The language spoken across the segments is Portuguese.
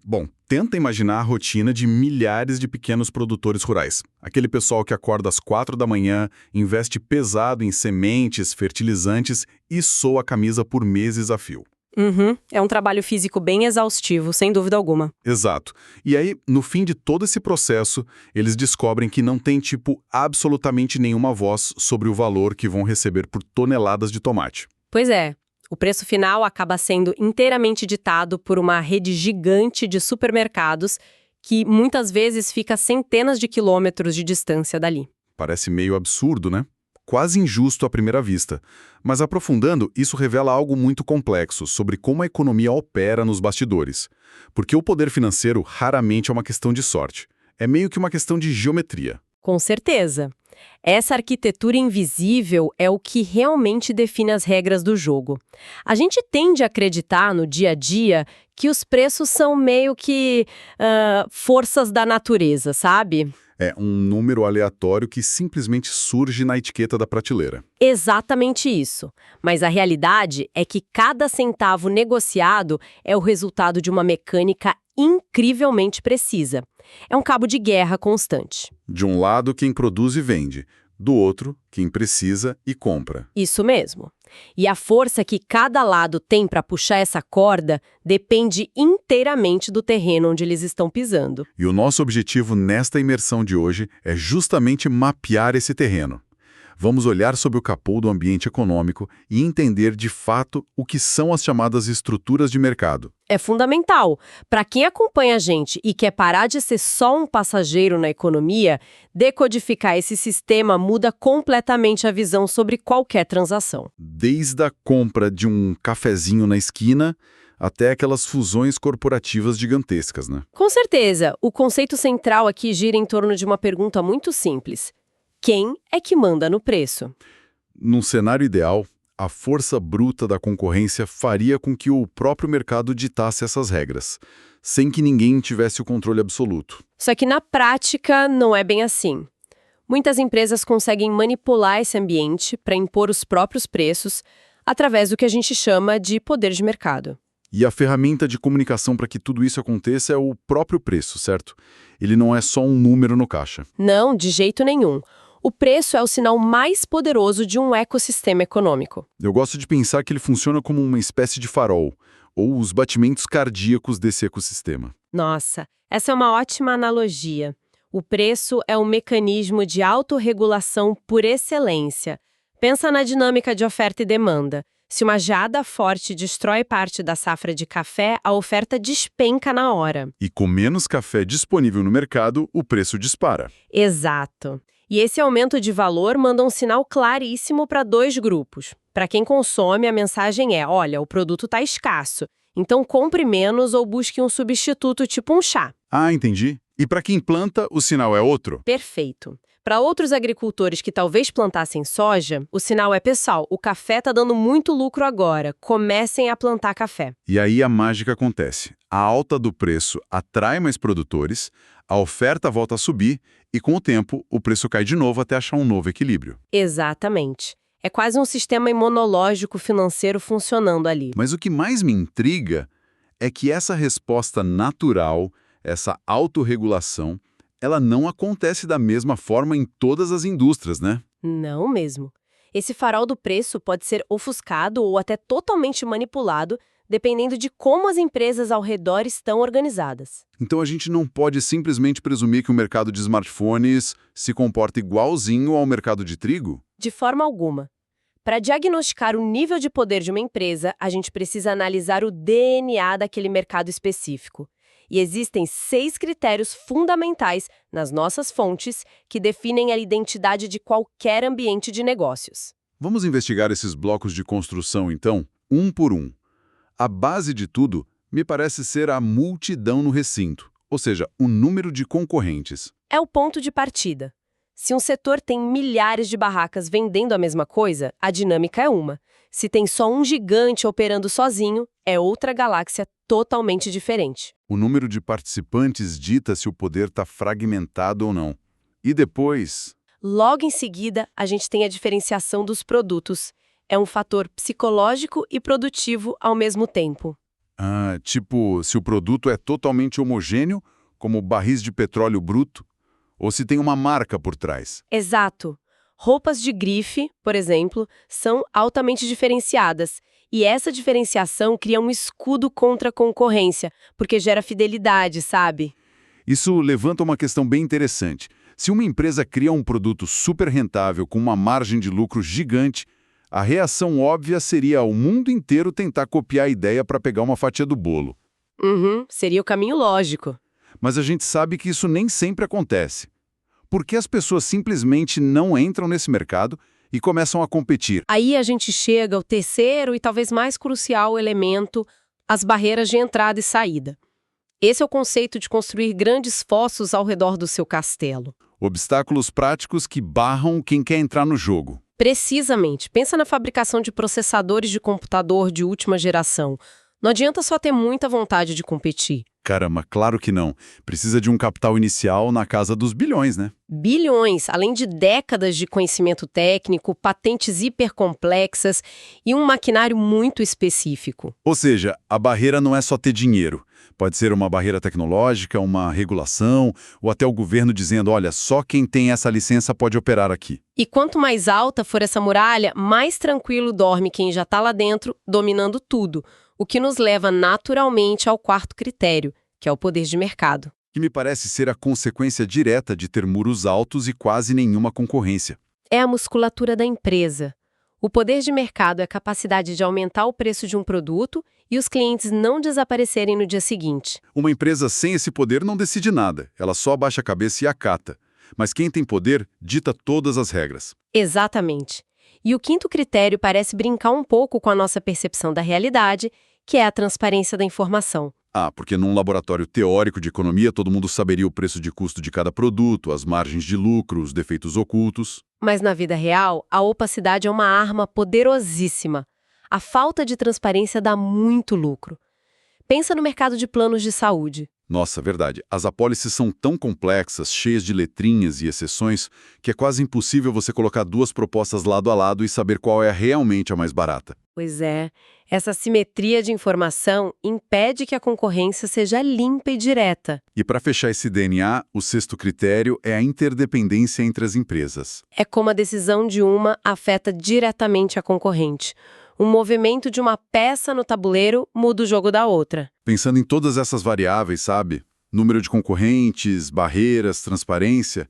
Bom, tenta imaginar a rotina de milhares de pequenos produtores rurais. Aquele pessoal que acorda às 4 da manhã, investe pesado em sementes, fertilizantes e soa a camisa por meses a fio. Uhum, é um trabalho físico bem exaustivo, sem dúvida alguma. Exato. E aí, no fim de todo esse processo, eles descobrem que não tem, absolutamente nenhuma voz sobre o valor que vão receber por toneladas de tomate. Pois é, o preço final acaba sendo inteiramente ditado por uma rede gigante de supermercados que muitas vezes fica a centenas de quilômetros de distância dali. Parece meio absurdo, né? Quase injusto à primeira vista. Mas aprofundando, isso revela algo muito complexo sobre como a economia opera nos bastidores. Porque o poder financeiro raramente é uma questão de sorte. É meio que uma questão de geometria. Com certeza. Essa arquitetura invisível é o que realmente define as regras do jogo. A gente tende a acreditar no dia a dia que os preços são meio que forças da natureza, sabe? É um número aleatório que simplesmente surge na etiqueta da prateleira. Exatamente isso. Mas a realidade é que cada centavo negociado é o resultado de uma mecânica incrivelmente precisa. É um cabo de guerra constante. De um lado, quem produz e vende. Do outro, quem precisa e compra. Isso mesmo. E a força que cada lado tem para puxar essa corda depende inteiramente do terreno onde eles estão pisando. E o nosso objetivo nesta imersão de hoje é justamente mapear esse terreno. Vamos olhar sob o capô do ambiente econômico e entender de fato o que são as chamadas estruturas de mercado. É fundamental. Para quem acompanha a gente e quer parar de ser só um passageiro na economia, decodificar esse sistema muda completamente a visão sobre qualquer transação. Desde a compra de um cafezinho na esquina até aquelas fusões corporativas gigantescas, né? Com certeza, o conceito central aqui gira em torno de uma pergunta muito simples. Quem é que manda no preço? Num cenário ideal, a força bruta da concorrência faria com que o próprio mercado ditasse essas regras, sem que ninguém tivesse o controle absoluto. Só que na prática não é bem assim. Muitas empresas conseguem manipular esse ambiente para impor os próprios preços através do que a gente chama de poder de mercado. E a ferramenta de comunicação para que tudo isso aconteça é o próprio preço, certo? Ele não é só um número no caixa. Não, de jeito nenhum. O preço é o sinal mais poderoso de um ecossistema econômico. Eu gosto de pensar que ele funciona como uma espécie de farol, ou os batimentos cardíacos desse ecossistema. Nossa, essa é uma ótima analogia. O preço é um mecanismo de autorregulação por excelência. Pensa na dinâmica de oferta e demanda. Se uma geada forte destrói parte da safra de café, a oferta despenca na hora. E com menos café disponível no mercado, o preço dispara. Exato. E esse aumento de valor manda um sinal claríssimo para dois grupos. Para quem consome, a mensagem é: olha, o produto está escasso, então compre menos ou busque um substituto tipo um chá. Ah, entendi. E para quem planta, o sinal é outro? Perfeito. Para outros agricultores que talvez plantassem soja, o sinal é: pessoal, o café está dando muito lucro agora, comecem a plantar café. E aí a mágica acontece. A alta do preço atrai mais produtores, a oferta volta a subir e, com o tempo, o preço cai de novo até achar um novo equilíbrio. Exatamente. É quase um sistema imunológico financeiro funcionando ali. Mas o que mais me intriga é que essa resposta natural, essa autorregulação, ela não acontece da mesma forma em todas as indústrias, né? Não mesmo. Esse farol do preço pode ser ofuscado ou até totalmente manipulado, dependendo de como as empresas ao redor estão organizadas. Então a gente não pode simplesmente presumir que o mercado de smartphones se comporta igualzinho ao mercado de trigo? De forma alguma. Para diagnosticar o nível de poder de uma empresa, a gente precisa analisar o DNA daquele mercado específico. E existem 6 critérios fundamentais nas nossas fontes que definem a identidade de qualquer ambiente de negócios. Vamos investigar esses blocos de construção, então, um por um. A base de tudo me parece ser a multidão no recinto, ou seja, o número de concorrentes. É o ponto de partida. Se um setor tem milhares de barracas vendendo a mesma coisa, a dinâmica é uma. Se tem só um gigante operando sozinho, é outra galáxia totalmente diferente. O número de participantes dita se o poder está fragmentado ou não. E depois... Logo em seguida, a gente tem a diferenciação dos produtos. É um fator psicológico e produtivo ao mesmo tempo. Ah, tipo, se o produto é totalmente homogêneo, como barris de petróleo bruto, ou se tem uma marca por trás. Exato. Roupas de grife, por exemplo, são altamente diferenciadas. E essa diferenciação cria um escudo contra a concorrência, porque gera fidelidade, sabe? Isso levanta uma questão bem interessante. Se uma empresa cria um produto super rentável com uma margem de lucro gigante, a reação óbvia seria o mundo inteiro tentar copiar a ideia para pegar uma fatia do bolo. Uhum, seria o caminho lógico. Mas a gente sabe que isso nem sempre acontece. Por que as pessoas simplesmente não entram nesse mercado e começam a competir? Aí a gente chega ao terceiro e talvez mais crucial elemento, as barreiras de entrada e saída. Esse é o conceito de construir grandes fossos ao redor do seu castelo. Obstáculos práticos que barram quem quer entrar no jogo. Precisamente. Pensa na fabricação de processadores de computador de última geração. Não adianta só ter muita vontade de competir. Caramba, claro que não. Precisa de um capital inicial na casa dos bilhões, né? Bilhões, além de décadas de conhecimento técnico, patentes hipercomplexas e um maquinário muito específico. Ou seja, a barreira não é só ter dinheiro. Pode ser uma barreira tecnológica, uma regulação, ou até o governo dizendo, olha, só quem tem essa licença pode operar aqui. E quanto mais alta for essa muralha, mais tranquilo dorme quem já está lá dentro, dominando tudo, o que nos leva naturalmente ao quarto critério, que é o poder de mercado. Que me parece ser a consequência direta de ter muros altos e quase nenhuma concorrência. É a musculatura da empresa. O poder de mercado é a capacidade de aumentar o preço de um produto e os clientes não desaparecerem no dia seguinte. Uma empresa sem esse poder não decide nada, ela só abaixa a cabeça e acata. Mas quem tem poder dita todas as regras. Exatamente. E o quinto critério parece brincar um pouco com a nossa percepção da realidade, que é a transparência da informação. Ah, porque num laboratório teórico de economia todo mundo saberia o preço de custo de cada produto, as margens de lucro, os defeitos ocultos. Mas na vida real, a opacidade é uma arma poderosíssima. A falta de transparência dá muito lucro. Pensa no mercado de planos de saúde. Nossa, verdade. As apólices são tão complexas, cheias de letrinhas e exceções, que é quase impossível você colocar duas propostas lado a lado e saber qual é realmente a mais barata. Pois é, essa simetria de informação impede que a concorrência seja limpa e direta. E para fechar esse DNA, o sexto critério é a interdependência entre as empresas. É como a decisão de uma afeta diretamente a concorrente. Um movimento de uma peça no tabuleiro muda o jogo da outra. Pensando em todas essas variáveis, sabe? Número de concorrentes, barreiras, transparência.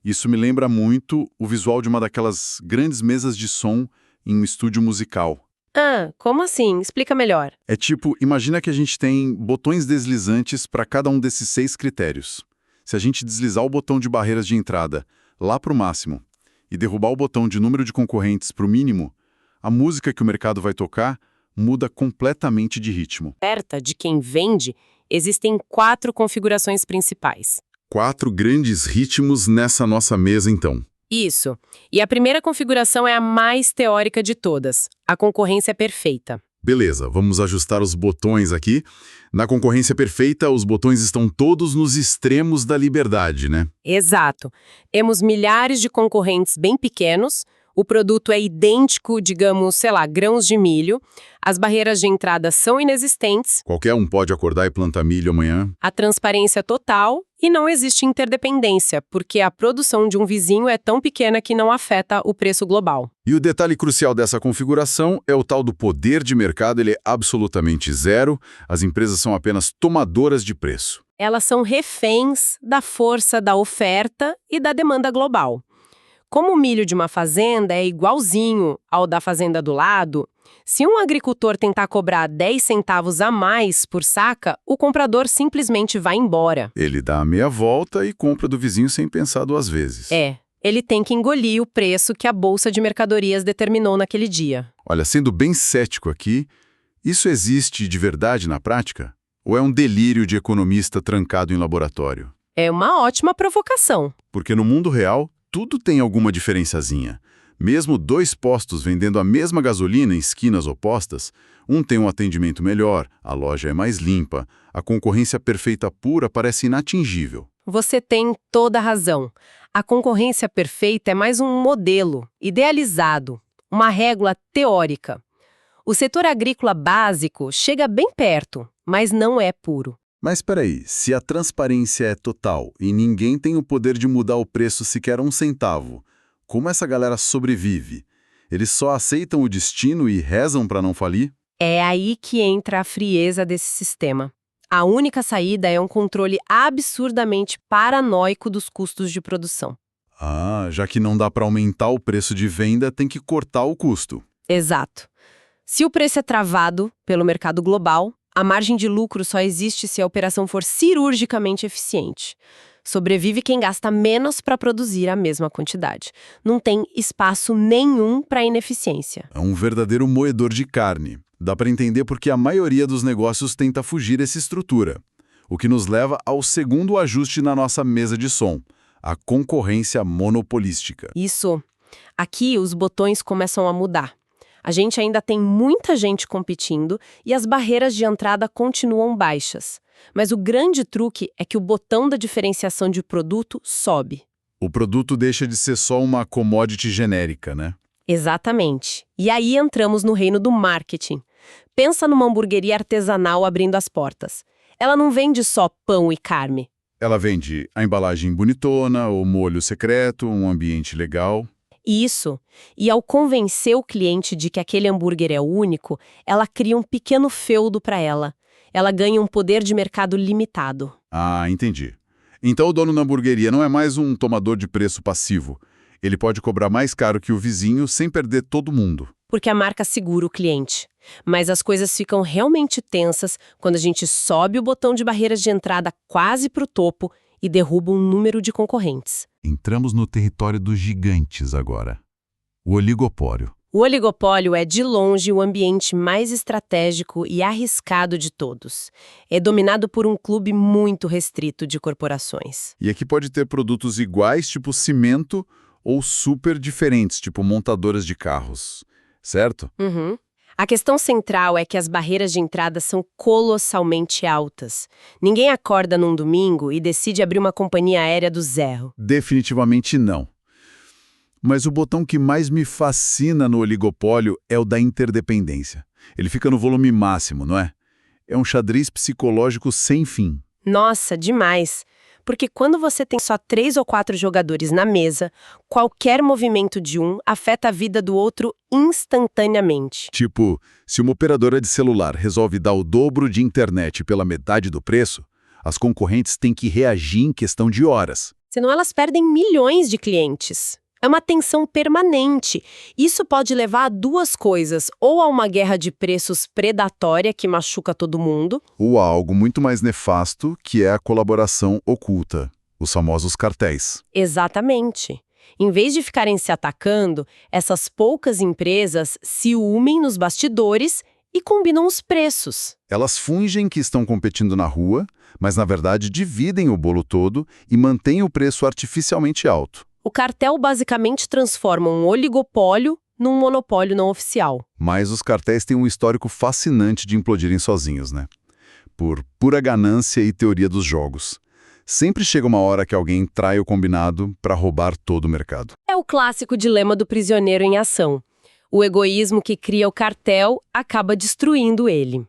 Isso me lembra muito o visual de uma daquelas grandes mesas de som em um estúdio musical. Ah, como assim? Explica melhor. É tipo, imagina que a gente tem botões deslizantes para cada um desses 6 critérios. Se a gente deslizar o botão de barreiras de entrada lá para o máximo e derrubar o botão de número de concorrentes para o mínimo, a música que o mercado vai tocar muda completamente de ritmo. Perto de quem vende, existem 4 configurações principais. 4 grandes ritmos nessa nossa mesa, então. Isso. E a primeira configuração é a mais teórica de todas. A concorrência perfeita. Beleza, vamos ajustar os botões aqui. Na concorrência perfeita, os botões estão todos nos extremos da liberdade, né? Exato. Temos milhares de concorrentes bem pequenos, o produto é idêntico, digamos, sei lá, grãos de milho, as barreiras de entrada são inexistentes, Qualquer um pode acordar e plantar milho amanhã. a transparência é total e não existe interdependência, porque a produção de um vizinho é tão pequena que não afeta o preço global. E o detalhe crucial dessa configuração é o tal do poder de mercado, ele é absolutamente zero, as empresas são apenas tomadoras de preço. Elas são reféns da força da oferta e da demanda global. Como o milho de uma fazenda é igualzinho ao da fazenda do lado, se um agricultor tentar cobrar 10 centavos a mais por saca, o comprador simplesmente vai embora. Ele dá a meia volta e compra do vizinho sem pensar 2 vezes. Ele tem que engolir o preço que a Bolsa de Mercadorias determinou naquele dia. Olha, sendo bem cético aqui, isso existe de verdade na prática? Ou é um delírio de economista trancado em laboratório? É uma ótima provocação. Porque no mundo real, tudo tem alguma diferençazinha. Mesmo 2 postos vendendo a mesma gasolina em esquinas opostas, um tem um atendimento melhor, a loja é mais limpa, a concorrência perfeita pura parece inatingível. Você tem toda a razão. A concorrência perfeita é mais um modelo, idealizado, uma régua teórica. O setor agrícola básico chega bem perto, mas não é puro. Mas espera aí, se a transparência é total e ninguém tem o poder de mudar o preço sequer um centavo, como essa galera sobrevive? Eles só aceitam o destino e rezam para não falir? É aí que entra a frieza desse sistema. A única saída é um controle absurdamente paranoico dos custos de produção. Ah, já que não dá para aumentar o preço de venda, tem que cortar o custo. Exato. Se o preço é travado pelo mercado global, a margem de lucro só existe se a operação for cirurgicamente eficiente. Sobrevive quem gasta menos para produzir a mesma quantidade. Não tem espaço nenhum para ineficiência. É um verdadeiro moedor de carne. Dá para entender porque a maioria dos negócios tenta fugir dessa estrutura. O que nos leva ao segundo ajuste na nossa mesa de som, a concorrência monopolística. Isso. Aqui os botões começam a mudar. A gente ainda tem muita gente competindo e as barreiras de entrada continuam baixas. Mas o grande truque é que o botão da diferenciação de produto sobe. O produto deixa de ser só uma commodity genérica, né? Exatamente. E aí entramos no reino do marketing. Pensa numa hamburgueria artesanal abrindo as portas. Ela não vende só pão e carne. Ela vende a embalagem bonitona, o molho secreto, um ambiente legal. Isso. E ao convencer o cliente de que aquele hambúrguer é único, ela cria um pequeno feudo para ela. Ela ganha um poder de mercado limitado. Ah, entendi. Então o dono da hamburgueria não é mais um tomador de preço passivo. Ele pode cobrar mais caro que o vizinho sem perder todo mundo. Porque a marca segura o cliente. Mas as coisas ficam realmente tensas quando a gente sobe o botão de barreiras de entrada quase para o topo e derruba um número de concorrentes. Entramos no território dos gigantes agora. O oligopólio. O oligopólio é, de longe, o ambiente mais estratégico e arriscado de todos. É dominado por um clube muito restrito de corporações. E aqui pode ter produtos iguais, tipo cimento, ou super diferentes, tipo montadoras de carros. Certo? Uhum. A questão central é que as barreiras de entrada são colossalmente altas. Ninguém acorda num domingo e decide abrir uma companhia aérea do zero. Definitivamente não. Mas o botão que mais me fascina no oligopólio é o da interdependência. Ele fica no volume máximo, não é? É um xadrez psicológico sem fim. Nossa, demais! Porque quando você tem só 3 ou 4 jogadores na mesa, qualquer movimento de um afeta a vida do outro instantaneamente. Tipo, se uma operadora de celular resolve dar o dobro de internet pela metade do preço, as concorrentes têm que reagir em questão de horas. Senão elas perdem milhões de clientes. É uma tensão permanente. Isso pode levar a duas coisas, ou a uma guerra de preços predatória que machuca todo mundo, Ou a algo muito mais nefasto, que é a colaboração oculta, os famosos cartéis. exatamente. Em vez de ficarem se atacando, essas poucas empresas se unem nos bastidores e combinam os preços. Elas fingem que estão competindo na rua, mas na verdade dividem o bolo todo e mantêm o preço artificialmente alto. O cartel basicamente transforma um oligopólio num monopólio não oficial. Mas os cartéis têm um histórico fascinante de implodirem sozinhos, né? Por pura ganância e teoria dos jogos. Sempre chega uma hora que alguém trai o combinado para roubar todo o mercado. É o clássico dilema do prisioneiro em ação. O egoísmo que cria o cartel acaba destruindo ele.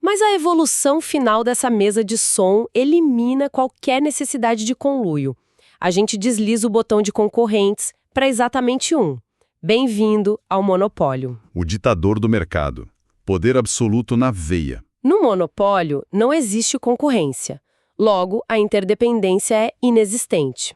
Mas a evolução final dessa mesa de som elimina qualquer necessidade de conluio. A gente desliza o botão de concorrentes para exatamente um. Bem-vindo ao monopólio. O ditador do mercado. Poder absoluto na veia. No monopólio, não existe concorrência. Logo, a interdependência é inexistente.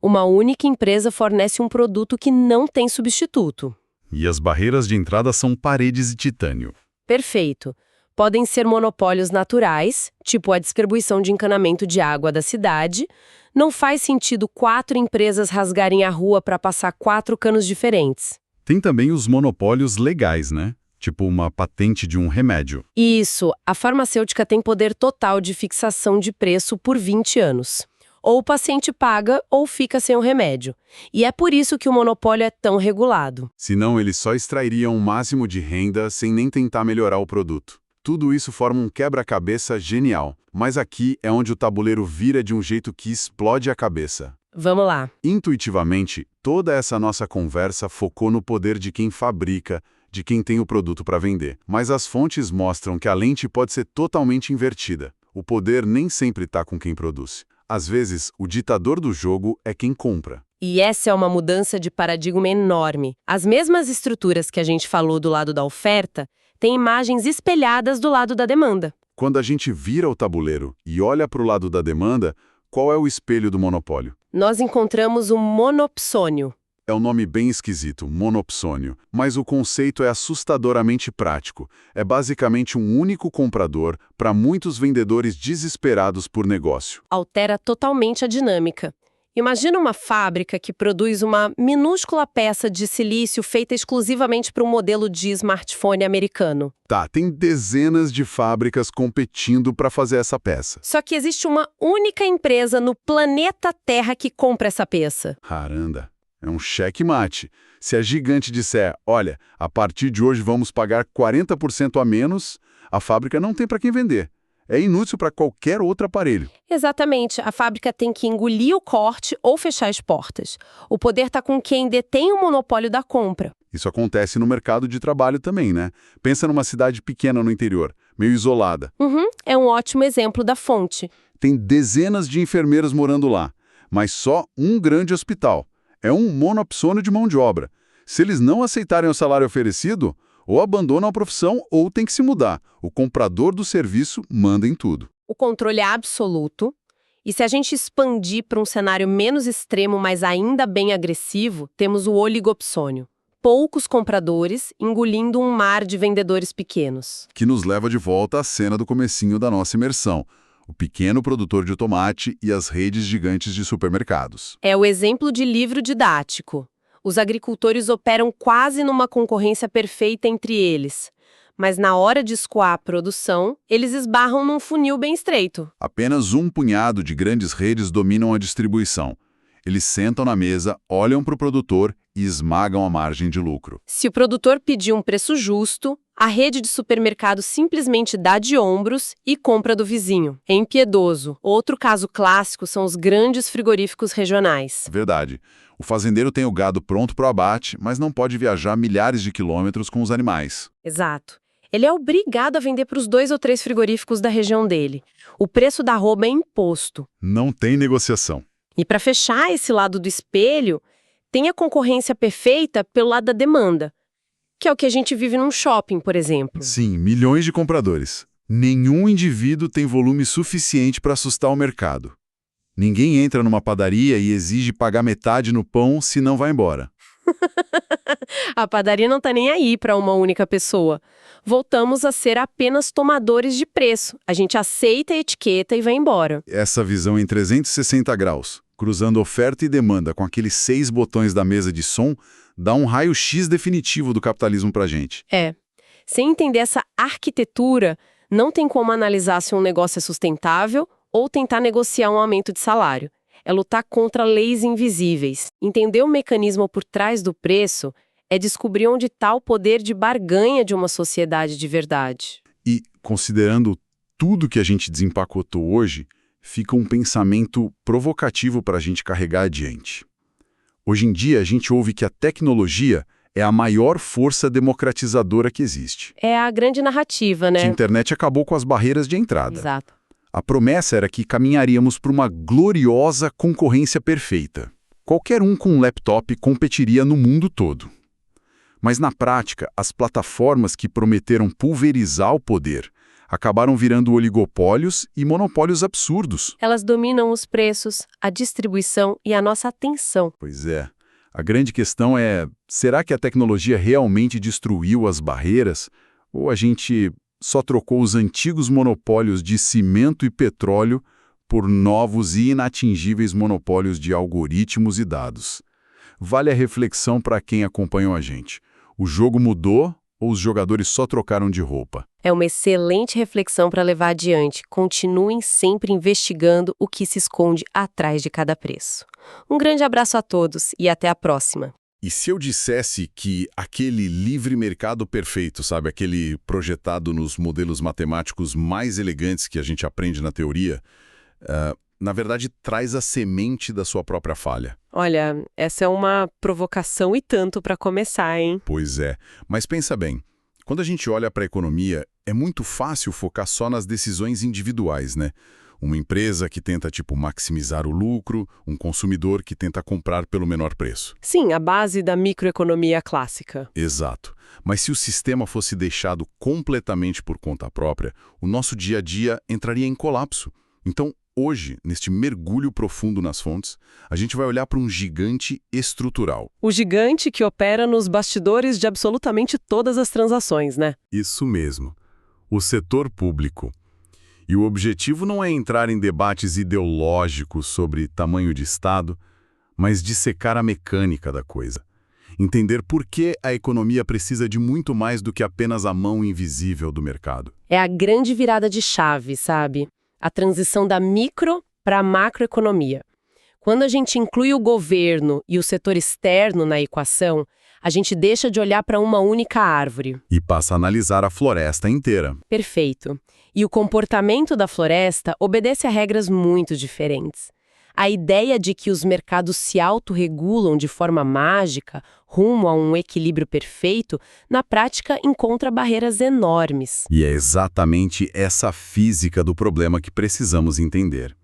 Uma única empresa fornece um produto que não tem substituto. E as barreiras de entrada são paredes de titânio. Perfeito. Podem ser monopólios naturais, tipo a distribuição de encanamento de água da cidade. Não faz sentido 4 empresas rasgarem a rua para passar 4 canos diferentes. Tem também os monopólios legais, né? Tipo uma patente de um remédio. Isso, a farmacêutica tem poder total de fixação de preço por 20 anos. Ou o paciente paga ou fica sem o remédio. E é por isso que o monopólio é tão regulado. Senão eles só extrairiam o máximo de renda sem nem tentar melhorar o produto. Tudo isso forma um quebra-cabeça genial. Mas aqui é onde o tabuleiro vira de um jeito que explode a cabeça. Vamos lá. Intuitivamente, toda essa nossa conversa focou no poder de quem fabrica, de quem tem o produto para vender. Mas as fontes mostram que a lente pode ser totalmente invertida. O poder nem sempre está com quem produz. Às vezes, o ditador do jogo é quem compra. E essa é uma mudança de paradigma enorme. As mesmas estruturas que a gente falou do lado da oferta têm imagens espelhadas do lado da demanda. Quando a gente vira o tabuleiro e olha para o lado da demanda, qual é o espelho do monopólio? Nós encontramos o monopsônio. É um nome bem esquisito, monopsônio, mas o conceito é assustadoramente prático. É basicamente um único comprador para muitos vendedores desesperados por negócio. Altera totalmente a dinâmica. Imagina uma fábrica que produz uma minúscula peça de silício feita exclusivamente para um modelo de smartphone americano. Tá, tem dezenas de fábricas competindo para fazer essa peça. Só que existe uma única empresa no planeta Terra que compra essa peça. Caramba, é um checkmate. Se a gigante disser, olha, a partir de hoje vamos pagar 40% a menos, a fábrica não tem para quem vender. É inútil para qualquer outro aparelho. Exatamente. A fábrica tem que engolir o corte ou fechar as portas. O poder está com quem detém o monopólio da compra. Isso acontece no mercado de trabalho também, né? Pensa numa cidade pequena no interior, meio isolada. É um ótimo exemplo da fonte. Tem dezenas de enfermeiras morando lá, mas só um grande hospital. É um monopsônio de mão de obra. Se eles não aceitarem o salário oferecido, ou abandonam a profissão ou tem que se mudar. O comprador do serviço manda em tudo. O controle é absoluto. E se a gente expandir para um cenário menos extremo, mas ainda bem agressivo, temos o oligopsônio. Poucos compradores engolindo um mar de vendedores pequenos. Que nos leva de volta à cena do comecinho da nossa imersão. O pequeno produtor de tomate e as redes gigantes de supermercados. É o exemplo de livro didático. Os agricultores operam quase numa concorrência perfeita entre eles. Mas na hora de escoar a produção, eles esbarram num funil bem estreito. Apenas um punhado de grandes redes dominam a distribuição. Eles sentam na mesa, olham para o produtor e esmagam a margem de lucro. Se o produtor pedir um preço justo, a rede de supermercado simplesmente dá de ombros e compra do vizinho. É impiedoso. Outro caso clássico são os grandes frigoríficos regionais. Verdade. O fazendeiro tem o gado pronto para o abate, mas não pode viajar milhares de quilômetros com os animais. Exato. Ele é obrigado a vender para os 2 ou 3 frigoríficos da região dele. O preço da arroba é imposto. Não tem negociação. E para fechar esse lado do espelho, tem a concorrência perfeita pelo lado da demanda, que é o que a gente vive num shopping, por exemplo. Sim, milhões de compradores. Nenhum indivíduo tem volume suficiente para assustar o mercado. Ninguém entra numa padaria e exige pagar metade no pão se não vai embora. A padaria não está nem aí para uma única pessoa. Voltamos a ser apenas tomadores de preço. A gente aceita a etiqueta e vai embora. Essa visão em 360 graus, cruzando oferta e demanda com aqueles 6 botões da mesa de som, dá um raio-x definitivo do capitalismo pra gente. É. Sem entender essa arquitetura, não tem como analisar se um negócio é sustentável ou tentar negociar um aumento de salário. É lutar contra leis invisíveis. Entender o mecanismo por trás do preço é descobrir onde está o poder de barganha de uma sociedade de verdade. E, considerando tudo que a gente desempacotou hoje, fica um pensamento provocativo para a gente carregar adiante. Hoje em dia, a gente ouve que a tecnologia é a maior força democratizadora que existe. É a grande narrativa, né? Que a internet acabou com as barreiras de entrada. Exato. A promessa era que caminharíamos para uma gloriosa concorrência perfeita. Qualquer um com um laptop competiria no mundo todo. Mas na prática, as plataformas que prometeram pulverizar o poder acabaram virando oligopólios e monopólios absurdos. Elas dominam os preços, a distribuição e a nossa atenção. Pois é. A grande questão é, será que a tecnologia realmente destruiu as barreiras? Ou a gente só trocou os antigos monopólios de cimento e petróleo por novos e inatingíveis monopólios de algoritmos e dados? Vale a reflexão para quem acompanhou a gente. O jogo mudou ou os jogadores só trocaram de roupa? É uma excelente reflexão para levar adiante. Continuem sempre investigando o que se esconde atrás de cada preço. Um grande abraço a todos e até a próxima. E se eu dissesse que aquele livre mercado perfeito, sabe, aquele projetado nos modelos matemáticos mais elegantes que a gente aprende na teoria, na verdade, traz a semente da sua própria falha. Olha, essa é uma provocação e tanto para começar, hein? Pois é, mas pensa bem, quando a gente olha para a economia, é muito fácil focar só nas decisões individuais, né? Uma empresa que tenta, maximizar o lucro, um consumidor que tenta comprar pelo menor preço. Sim, a base da microeconomia clássica. Exato. Mas se o sistema fosse deixado completamente por conta própria, o nosso dia a dia entraria em colapso. Então, hoje, neste mergulho profundo nas fontes, a gente vai olhar para um gigante estrutural. O gigante que opera nos bastidores de absolutamente todas as transações, né? Isso mesmo. O setor público. E o objetivo não é entrar em debates ideológicos sobre tamanho de Estado, mas dissecar a mecânica da coisa. Entender por que a economia precisa de muito mais do que apenas a mão invisível do mercado. É a grande virada de chave, sabe? A transição da micro para a macroeconomia. Quando a gente inclui o governo e o setor externo na equação, a gente deixa de olhar para uma única árvore. E passa a analisar a floresta inteira. Perfeito. E o comportamento da floresta obedece a regras muito diferentes. A ideia de que os mercados se autorregulam de forma mágica, rumo a um equilíbrio perfeito, na prática encontra barreiras enormes. E é exatamente essa física do problema que precisamos entender.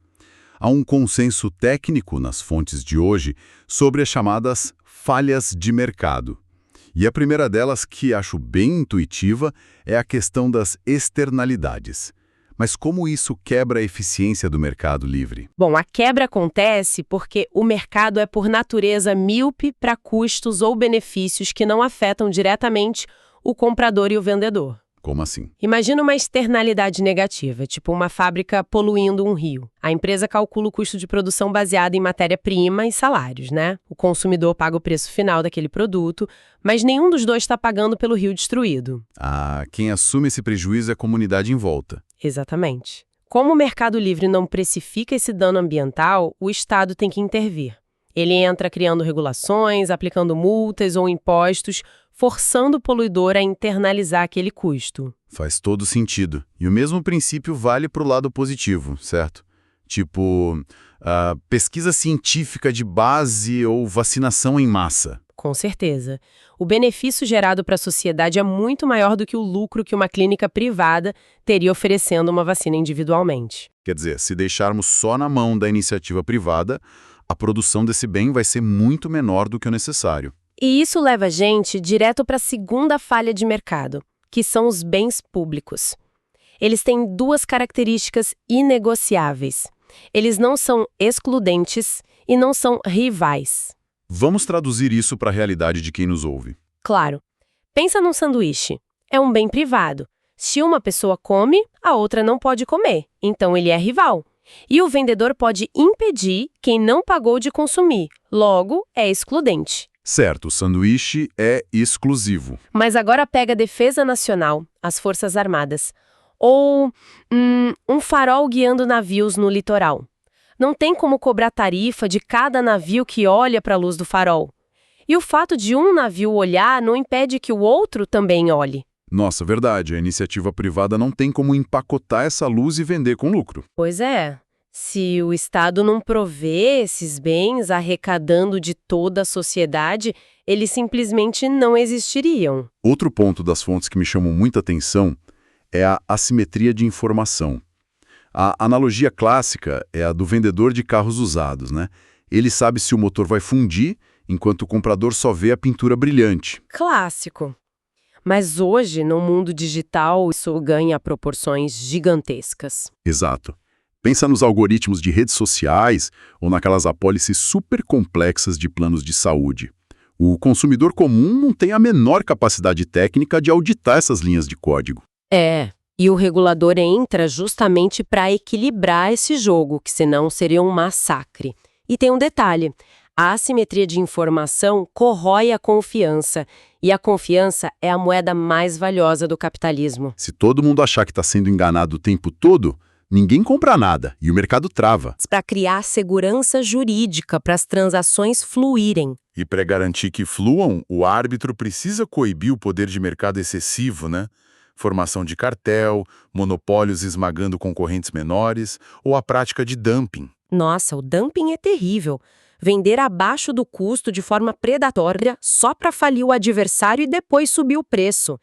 Há um consenso técnico nas fontes de hoje sobre as chamadas falhas de mercado. E a primeira delas, que acho bem intuitiva, é a questão das externalidades. Mas como isso quebra a eficiência do mercado livre? Bom, a quebra acontece porque o mercado é por natureza míope para custos ou benefícios que não afetam diretamente o comprador e o vendedor. Como assim? Imagina uma externalidade negativa, tipo uma fábrica poluindo um rio. A empresa calcula o custo de produção baseado em matéria-prima e salários, né? O consumidor paga o preço final daquele produto, mas nenhum dos dois está pagando pelo rio destruído. Ah, quem assume esse prejuízo é a comunidade em volta. Exatamente. Como o mercado livre não precifica esse dano ambiental, o Estado tem que intervir. Ele entra criando regulações, aplicando multas ou impostos, forçando o poluidor a internalizar aquele custo. Faz todo sentido. E o mesmo princípio vale para o lado positivo, certo? Tipo, pesquisa científica de base ou vacinação em massa. Com certeza. O benefício gerado para a sociedade é muito maior do que o lucro que uma clínica privada teria oferecendo uma vacina individualmente. Quer dizer, se deixarmos só na mão da iniciativa privada, a produção desse bem vai ser muito menor do que o necessário. E isso leva a gente direto para a segunda falha de mercado, que são os bens públicos. Eles têm duas características inegociáveis. Eles não são excludentes e não são rivais. Vamos traduzir isso para a realidade de quem nos ouve. Claro. Pensa num sanduíche. É um bem privado. Se uma pessoa come, a outra não pode comer. Então ele é rival. E o vendedor pode impedir quem não pagou de consumir. Logo, é excludente. Certo, o sanduíche é exclusivo. Mas agora pega a Defesa Nacional, as Forças Armadas. Ou um farol guiando navios no litoral. Não tem como cobrar tarifa de cada navio que olha para a luz do farol. E o fato de um navio olhar não impede que o outro também olhe. Nossa, verdade, a iniciativa privada não tem como empacotar essa luz e vender com lucro. Pois é. Se o Estado não provê esses bens arrecadando de toda a sociedade, eles simplesmente não existiriam. Outro ponto das fontes que me chamam muita atenção é a assimetria de informação. A analogia clássica é a do vendedor de carros usados, né? Ele sabe se o motor vai fundir, enquanto o comprador só vê a pintura brilhante. Clássico. Mas hoje, no mundo digital, isso ganha proporções gigantescas. Exato. Pensa nos algoritmos de redes sociais ou naquelas apólices super complexas de planos de saúde. O consumidor comum não tem a menor capacidade técnica de auditar essas linhas de código. E o regulador entra justamente para equilibrar esse jogo, que senão seria um massacre. E tem um detalhe: a assimetria de informação corrói a confiança, e a confiança é a moeda mais valiosa do capitalismo. Se todo mundo achar que está sendo enganado o tempo todo, ninguém compra nada e o mercado trava. Para criar segurança jurídica para as transações fluírem. E para garantir que fluam, o árbitro precisa coibir o poder de mercado excessivo, né? Formação de cartel, monopólios esmagando concorrentes menores ou a prática de dumping. Nossa, o dumping é terrível. Vender abaixo do custo de forma predatória só para falir o adversário e depois subir o preço.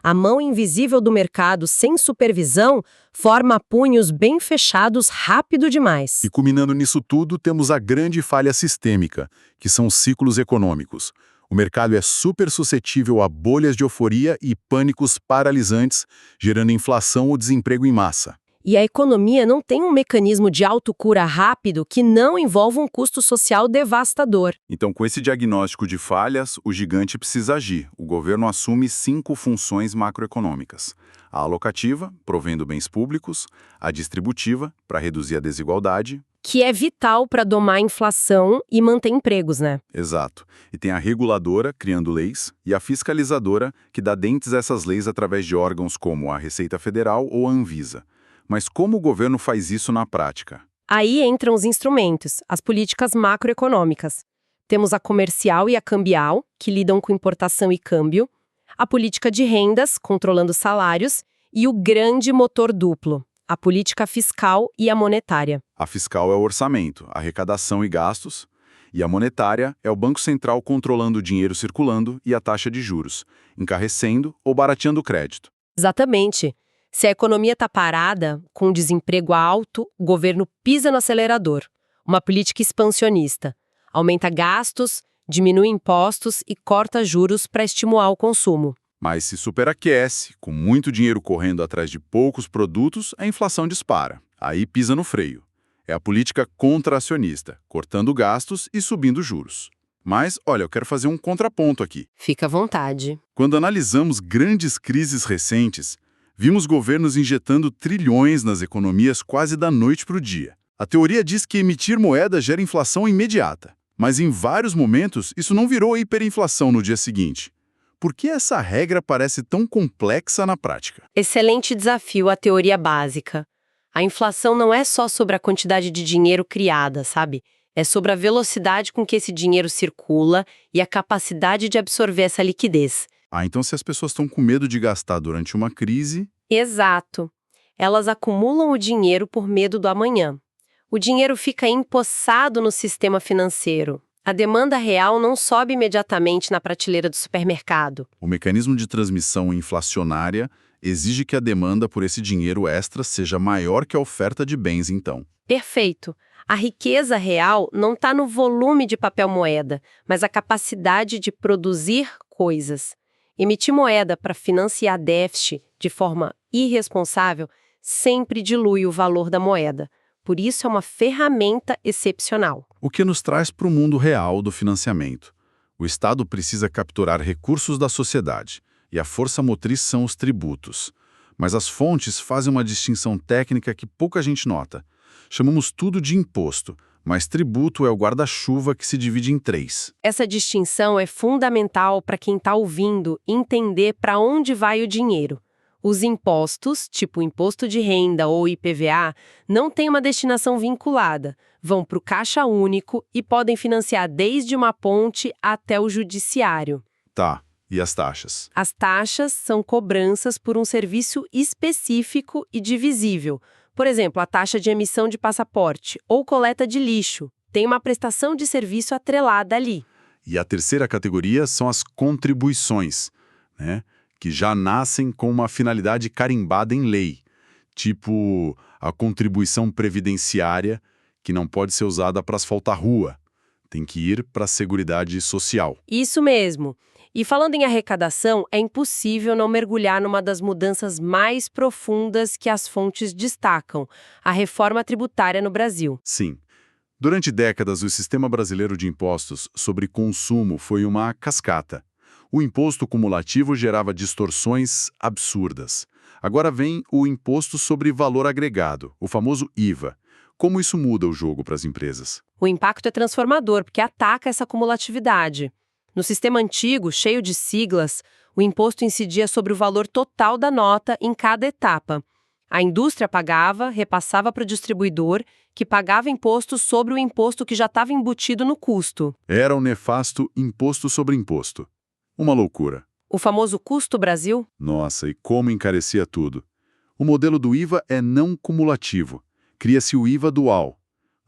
A mão invisível do mercado, sem supervisão, forma punhos bem fechados rápido demais. E culminando nisso tudo, temos a grande falha sistêmica, que são os ciclos econômicos. O mercado é super suscetível a bolhas de euforia e pânicos paralisantes, gerando inflação ou desemprego em massa. E a economia não tem um mecanismo de autocura rápido que não envolva um custo social devastador. Então, com esse diagnóstico de falhas, o gigante precisa agir. O governo assume 5 funções macroeconômicas. A alocativa, provendo bens públicos, a distributiva, para reduzir a desigualdade. Que é vital para domar a inflação e manter empregos, né? Exato. E tem a reguladora, criando leis, e a fiscalizadora, que dá dentes a essas leis através de órgãos como a Receita Federal ou a Anvisa. Mas como o governo faz isso na prática? Aí entram os instrumentos, as políticas macroeconômicas. Temos a comercial e a cambial, que lidam com importação e câmbio, a política de rendas, controlando salários, e o grande motor duplo, a política fiscal e a monetária. A fiscal é o orçamento, arrecadação e gastos, e a monetária é o Banco Central controlando o dinheiro circulando e a taxa de juros, encarrecendo ou barateando o crédito. Exatamente. Se a economia está parada, com desemprego alto, o governo pisa no acelerador. Uma política expansionista. Aumenta gastos, diminui impostos e corta juros para estimular o consumo. Mas se superaquece, com muito dinheiro correndo atrás de poucos produtos, a inflação dispara. Aí pisa no freio. É a política contracionista, cortando gastos e subindo juros. Mas, olha, eu quero fazer um contraponto aqui. Fica à vontade. Quando analisamos grandes crises recentes, vimos governos injetando trilhões nas economias quase da noite para o dia. A teoria diz que emitir moeda gera inflação imediata, mas em vários momentos isso não virou hiperinflação no dia seguinte. Por que essa regra parece tão complexa na prática? Excelente desafio à teoria básica. A inflação não é só sobre a quantidade de dinheiro criada, sabe? É sobre a velocidade com que esse dinheiro circula e a capacidade de absorver essa liquidez. Então se as pessoas estão com medo de gastar durante uma crise... Exato. Elas acumulam o dinheiro por medo do amanhã. O dinheiro fica empossado no sistema financeiro. A demanda real não sobe imediatamente na prateleira do supermercado. O mecanismo de transmissão inflacionária exige que a demanda por esse dinheiro extra seja maior que a oferta de bens, então. Perfeito. A riqueza real não está no volume de papel moeda, mas a capacidade de produzir coisas. Emitir moeda para financiar déficit de forma irresponsável sempre dilui o valor da moeda. Por isso é uma ferramenta excepcional. O que nos traz para o mundo real do financiamento. O Estado precisa capturar recursos da sociedade, e a força motriz são os tributos. Mas as fontes fazem uma distinção técnica que pouca gente nota. Chamamos tudo de imposto, mas tributo é o guarda-chuva que se divide em 3. Essa distinção é fundamental para quem está ouvindo entender para onde vai o dinheiro. Os impostos, tipo imposto de renda ou IPVA, não têm uma destinação vinculada. Vão para o caixa único e podem financiar desde uma ponte até o judiciário. Tá, e as taxas? As taxas são cobranças por um serviço específico e divisível. Por exemplo, a taxa de emissão de passaporte ou coleta de lixo. Tem uma prestação de serviço atrelada ali. E a terceira categoria são as contribuições, né? Que já nascem com uma finalidade carimbada em lei, tipo a contribuição previdenciária, que não pode ser usada para asfaltar rua, tem que ir para a Seguridade Social. Isso mesmo. E falando em arrecadação, é impossível não mergulhar numa das mudanças mais profundas que as fontes destacam, a reforma tributária no Brasil. Sim. Durante décadas, o sistema brasileiro de impostos sobre consumo foi uma cascata. O imposto cumulativo gerava distorções absurdas. Agora vem o imposto sobre valor agregado, o famoso IVA. Como isso muda o jogo para as empresas? O impacto é transformador, porque ataca essa cumulatividade. No sistema antigo, cheio de siglas, o imposto incidia sobre o valor total da nota em cada etapa. A indústria pagava, repassava para o distribuidor, que pagava imposto sobre o imposto que já estava embutido no custo. Era o nefasto imposto sobre imposto. Uma loucura. O famoso custo Brasil? Nossa, e como encarecia tudo. O modelo do IVA é não cumulativo. Cria-se o IVA dual.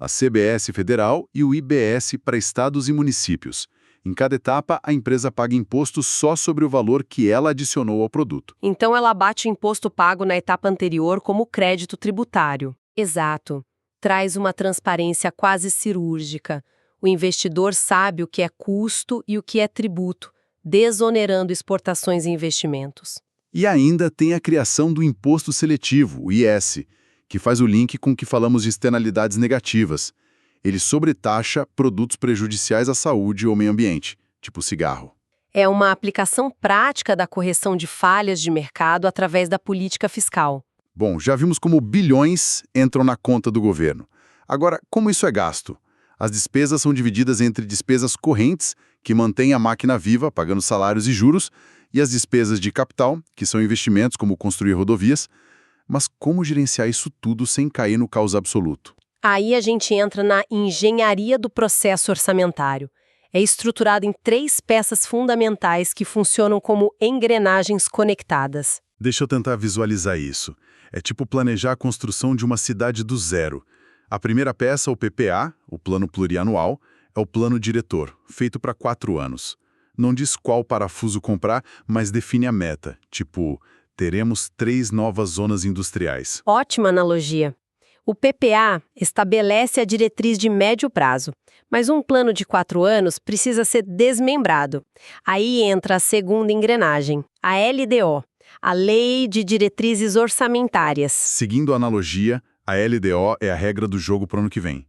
a CBS federal e o IBS para estados e municípios. Em cada etapa, a empresa paga imposto só sobre o valor que ela adicionou ao produto. Então ela abate o imposto pago na etapa anterior como crédito tributário. Exato. Traz uma transparência quase cirúrgica. O investidor sabe o que é custo e o que é tributo, desonerando exportações e investimentos. E ainda tem a criação do imposto seletivo, o IS, que faz o link com o que falamos de externalidades negativas. Ele sobretaxa produtos prejudiciais à saúde ou meio ambiente, tipo cigarro. É uma aplicação prática da correção de falhas de mercado através da política fiscal. Bom, já vimos como bilhões entram na conta do governo. Agora, como isso é gasto? As despesas são divididas entre despesas correntes, que mantêm a máquina viva, pagando salários e juros, e as despesas de capital, que são investimentos como construir rodovias. Mas como gerenciar isso tudo sem cair no caos absoluto? Aí a gente entra na engenharia do processo orçamentário. É estruturado em 3 peças fundamentais que funcionam como engrenagens conectadas. Deixa eu tentar visualizar isso. É tipo planejar a construção de uma cidade do zero. A primeira peça, o PPA, o Plano Plurianual, é o plano diretor, feito para 4 anos. Não diz qual parafuso comprar, mas define a meta, tipo, teremos 3 novas zonas industriais. Ótima analogia. O PPA estabelece a diretriz de médio prazo, mas um plano de 4 anos precisa ser desmembrado. Aí entra a segunda engrenagem, a LDO, a Lei de Diretrizes Orçamentárias. Seguindo a analogia, a LDO é a regra do jogo para o ano que vem.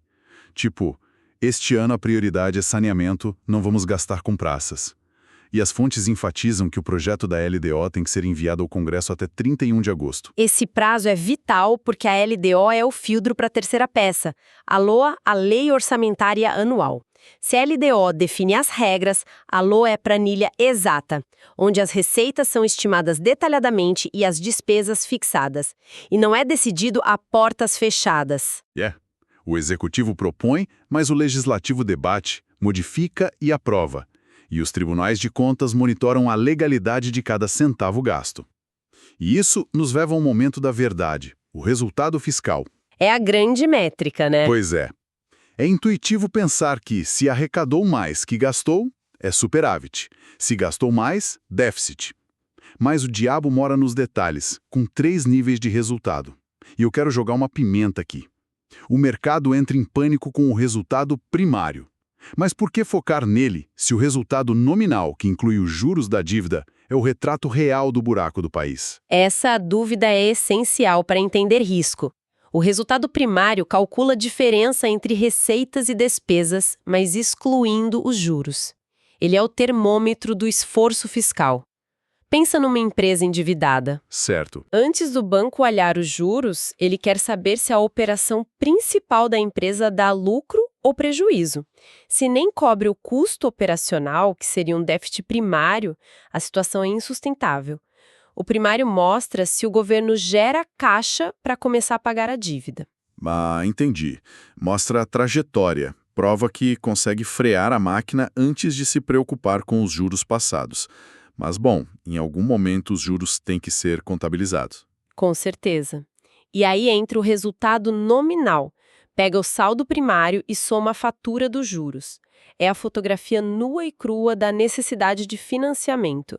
Tipo, este ano a prioridade é saneamento, não vamos gastar com praças. E as fontes enfatizam que o projeto da LDO tem que ser enviado ao Congresso até 31 de agosto. Esse prazo é vital porque a LDO é o filtro para a terceira peça, a LOA, a Lei Orçamentária Anual. Se a LDO define as regras, a LOA é planilha exata, onde as receitas são estimadas detalhadamente e as despesas fixadas. E não é decidido a portas fechadas. O Executivo propõe, mas o Legislativo debate, modifica e aprova. E os tribunais de contas monitoram a legalidade de cada centavo gasto. E isso nos leva a um momento da verdade, o resultado fiscal. É a grande métrica, né? Pois é. É intuitivo pensar que, se arrecadou mais que gastou, é superávit. Se gastou mais, déficit. Mas o diabo mora nos detalhes, com 3 níveis de resultado. E eu quero jogar uma pimenta aqui. O mercado entra em pânico com o resultado primário. Mas por que focar nele, se o resultado nominal, que inclui os juros da dívida, é o retrato real do buraco do país? Essa dúvida é essencial para entender risco. O resultado primário calcula a diferença entre receitas e despesas, mas excluindo os juros. Ele é o termômetro do esforço fiscal. Pensa numa empresa endividada. Certo. Antes do banco olhar os juros, ele quer saber se a operação principal da empresa dá lucro ou prejuízo. Se nem cobre o custo operacional, que seria um déficit primário, a situação é insustentável. O primário mostra se o governo gera caixa para começar a pagar a dívida. Entendi. Mostra a trajetória. Prova que consegue frear a máquina antes de se preocupar com os juros passados. Mas, bom, em algum momento os juros têm que ser contabilizados. Com certeza. E aí entra o resultado nominal. Pega o saldo primário e soma a fatura dos juros. É a fotografia nua e crua da necessidade de financiamento.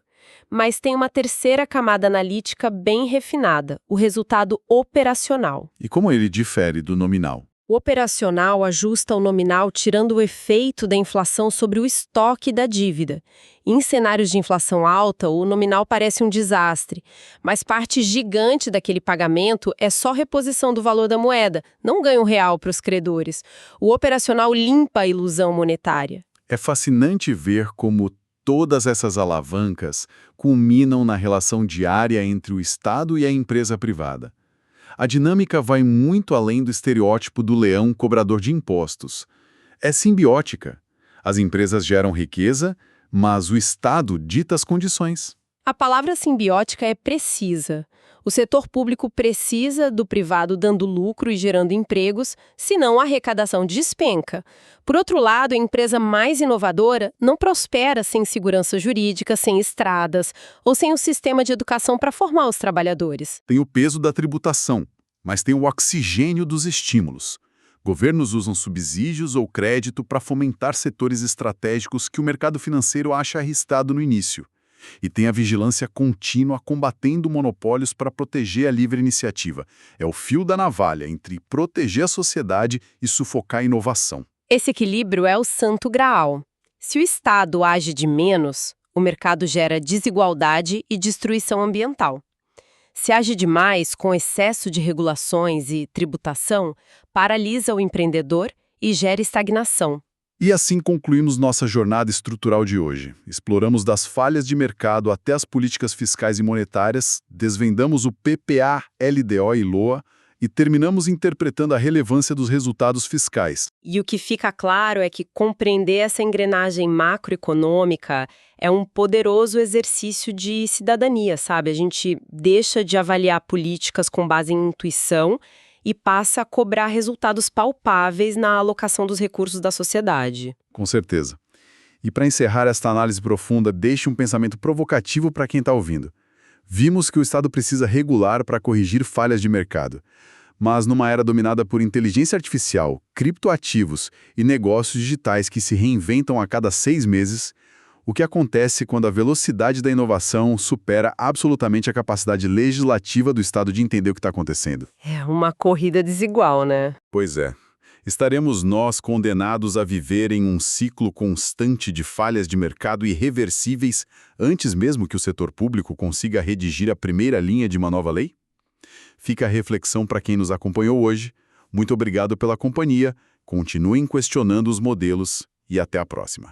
Mas tem uma terceira camada analítica bem refinada, o resultado operacional. E como ele difere do nominal? O operacional ajusta o nominal tirando o efeito da inflação sobre o estoque da dívida. Em cenários de inflação alta, o nominal parece um desastre, mas parte gigante daquele pagamento é só reposição do valor da moeda, não ganho real para os credores. O operacional limpa a ilusão monetária. É fascinante ver como todas essas alavancas culminam na relação diária entre o Estado e a empresa privada. A dinâmica vai muito além do estereótipo do leão cobrador de impostos. É simbiótica. As empresas geram riqueza, mas o Estado dita as condições. A palavra simbiótica é precisa. O setor público precisa do privado dando lucro e gerando empregos, senão a arrecadação despenca. Por outro lado, a empresa mais inovadora não prospera sem segurança jurídica, sem estradas ou sem um sistema de educação para formar os trabalhadores. Tem o peso da tributação, mas tem o oxigênio dos estímulos. Governos usam subsídios ou crédito para fomentar setores estratégicos que o mercado financeiro acha arriscado no início. E tem a vigilância contínua combatendo monopólios para proteger a livre iniciativa. É o fio da navalha entre proteger a sociedade e sufocar a inovação. Esse equilíbrio é o santo graal. Se o Estado age de menos, o mercado gera desigualdade e destruição ambiental. Se age demais, com excesso de regulações e tributação, paralisa o empreendedor e gera estagnação. E assim concluímos nossa jornada estrutural de hoje. Exploramos das falhas de mercado até as políticas fiscais e monetárias, desvendamos o PPA, LDO e LOA e terminamos interpretando a relevância dos resultados fiscais. E o que fica claro é que compreender essa engrenagem macroeconômica é um poderoso exercício de cidadania, sabe? A gente deixa de avaliar políticas com base em intuição e passa a cobrar resultados palpáveis na alocação dos recursos da sociedade. Com certeza. E para encerrar esta análise profunda, deixe um pensamento provocativo para quem está ouvindo. Vimos que o Estado precisa regular para corrigir falhas de mercado. Mas numa era dominada por inteligência artificial, criptoativos e negócios digitais que se reinventam a cada 6 meses, o que acontece quando a velocidade da inovação supera absolutamente a capacidade legislativa do Estado de entender o que está acontecendo? É uma corrida desigual, né? Pois é. Estaremos nós condenados a viver em um ciclo constante de falhas de mercado irreversíveis antes mesmo que o setor público consiga redigir a primeira linha de uma nova lei? Fica a reflexão para quem nos acompanhou hoje. Muito obrigado pela companhia, continuem questionando os modelos e até a próxima.